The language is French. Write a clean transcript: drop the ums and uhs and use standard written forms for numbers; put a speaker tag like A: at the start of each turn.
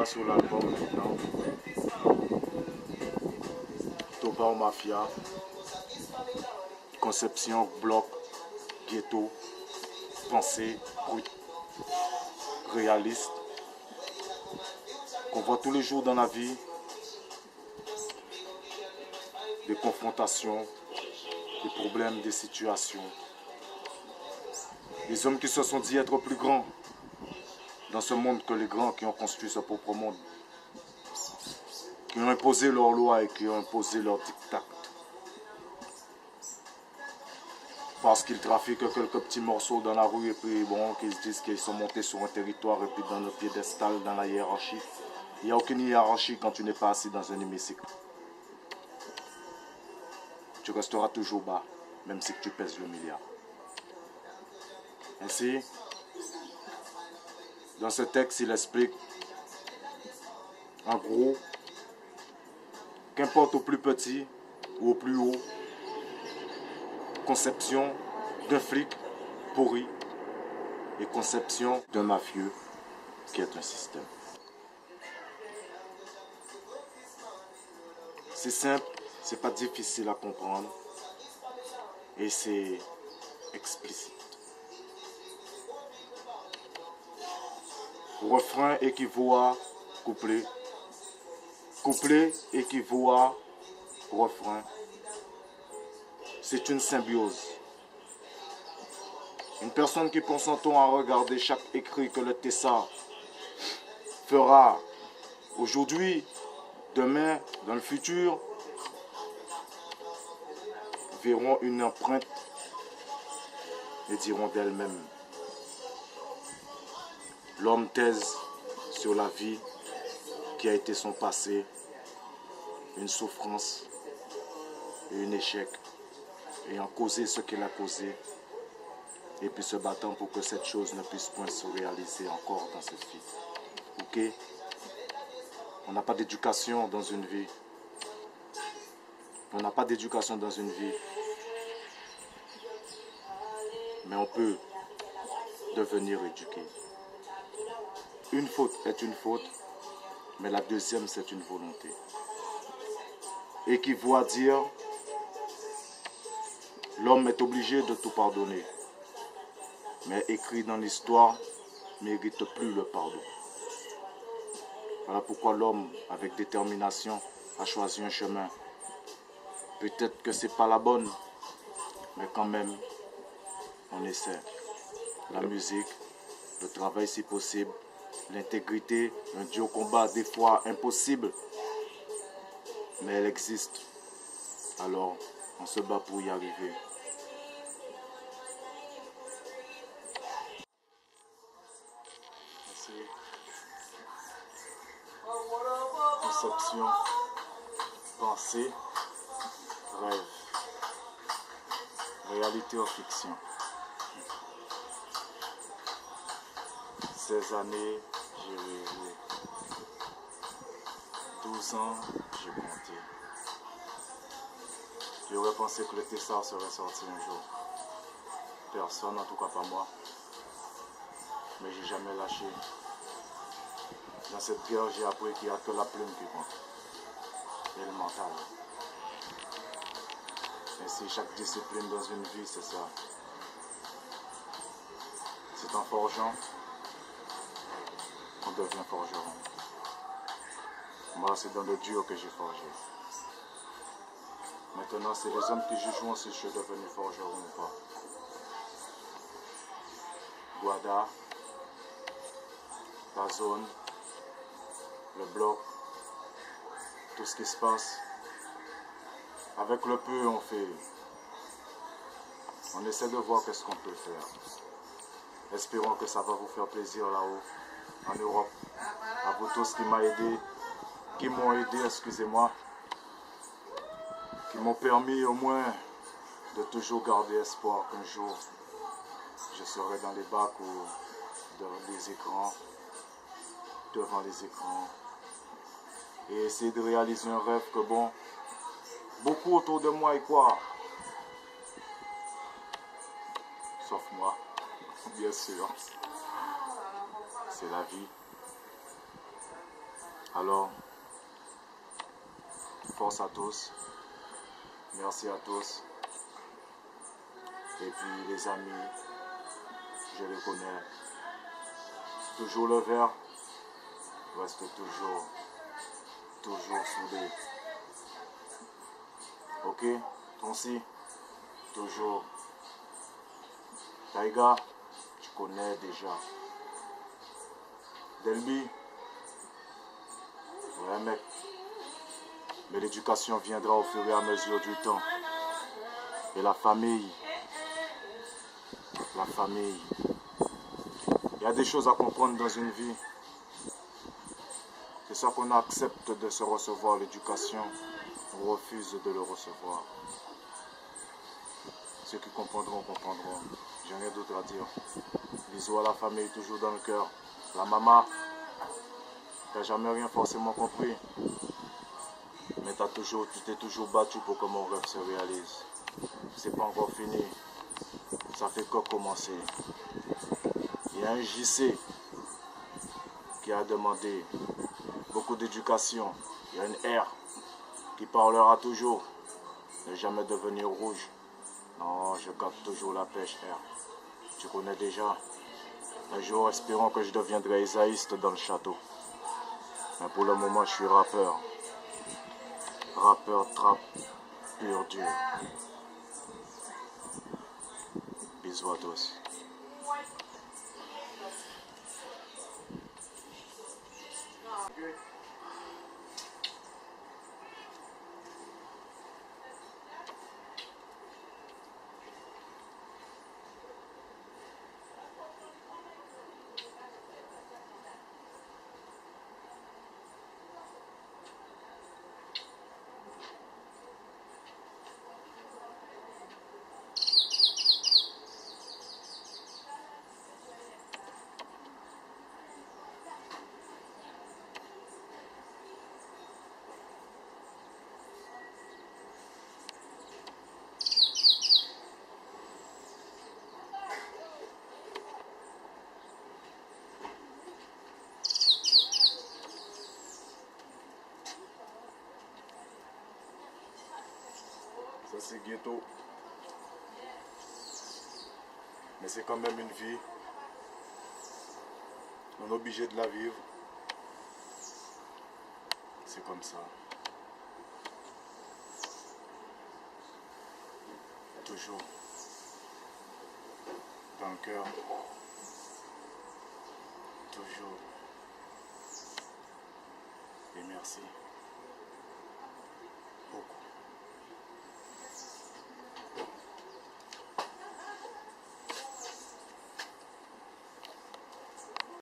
A: sur l'album maintenant. Topao Mafia, conception, bloc, ghetto, pensée, brut, réaliste, qu'on voit tous les jours dans la vie, des confrontations, des problèmes, des situations. Des hommes qui se sont dit être plus grands dans ce monde que les grands qui ont construit ce propre monde, qui ont imposé leurs lois et qui ont imposé leurs dictats. Parce qu'ils trafiquent quelques petits morceaux dans la rue et puis bon, qu'ils se disent qu'ils sont montés sur un territoire et puis dans le piédestal, dans la hiérarchie. Il n'y a aucune hiérarchie quand tu n'es pas assis dans un hémicycle. Tu resteras toujours bas, même si tu pèses le milliard. Ainsi, dans ce texte, il explique, en gros, qu'importe au plus petit ou au plus haut, conception d'un flic pourri et conception d'un mafieux qui est un système. C'est simple, c'est pas difficile à comprendre et c'est explicite. Refrain équivaut à couplet. Couplet équivaut à refrain. C'est une symbiose. Une personne qui prend son temps à regarder chaque écrit que le Tessar fera aujourd'hui, demain, dans le futur, verront une empreinte et diront d'elle-même: l'homme taise sur la vie qui a été son passé, une souffrance et un échec, ayant causé ce qu'il a causé, et puis se battant pour que cette chose ne puisse point se réaliser encore dans cette vie. Ok? On n'a pas d'éducation dans une vie. On n'a pas d'éducation dans une vie. Mais on peut devenir éduqué. Une faute est une faute, mais la deuxième, c'est une volonté. Équivaut à dire, l'homme est obligé de tout pardonner. Mais écrit dans l'histoire, ne mérite plus le pardon. Voilà pourquoi l'homme, avec détermination, a choisi un chemin. Peut-être que ce n'est pas la bonne, mais quand même, on essaie. La musique, le travail si possible, l'intégrité, un dur combat des fois impossible, mais elle existe. Alors, on se bat pour y arriver. Conception, pensée, rêve, réalité ou fiction. 16 années, j'ai rêvé. 12 ans, j'ai compté. J'aurais pensé que le Tessar serait sorti un jour. Personne, en tout cas pas moi. Mais j'ai jamais lâché. Dans cette guerre, j'ai appris qu'il n'y a que la plume qui compte. Et le mental. Ainsi, chaque discipline dans une vie, c'est ça. C'est en forgeant qu'on devient forgeron. Moi, c'est dans le dur que j'ai forgé. Maintenant, c'est les hommes qui jugeront si je suis devenu forgeron ou pas. Guada, la zone, le bloc, tout ce qui se passe. Avec le peu, on fait. On essaie de voir qu'est-ce qu'on peut faire. Espérons que ça va vous faire plaisir là-haut, en Europe. À vous tous qui m'ont aidé, excusez-moi, qui m'ont permis au moins de toujours garder espoir qu'un jour, je serai dans les bacs ou devant les écrans, et essayer de réaliser un rêve que bon, beaucoup autour de moi y croient. Sauf moi, bien sûr. C'est la vie. Alors, force à tous. Merci à tous. Et puis les amis, je les connais. Toujours le vert reste toujours soudé. Ok, Tonsi, toujours. Taïga, tu connais déjà. Delby, ouais mec. Mais l'éducation viendra au fur et à mesure du temps. Et la famille. Il y a des choses à comprendre dans une vie. C'est ça qu'on accepte de se recevoir l'éducation. On refuse de le recevoir. Ceux qui comprendront, comprendront. J'ai rien d'autre à dire. Bisous à la famille, toujours dans le cœur. La maman, t'as jamais rien forcément compris. Mais tu t'es toujours battu pour que mon rêve se réalise. C'est pas encore fini. Ça fait que commencer. Il y a un JC qui a demandé beaucoup d'éducation. Il y a une R qui parlera toujours. Ne jamais devenir rouge. Non, je garde toujours la pêche, R. Tu connais déjà. Un jour, espérons que je deviendrai isaïste dans le château. Mais pour le moment, je suis rappeur. Rappeur trap pur dur. Bisous à tous. Ça c'est ghetto. Mais c'est quand même une vie. On est obligé de la vivre. C'est comme ça. Toujours. Dans le cœur. Toujours. Et merci.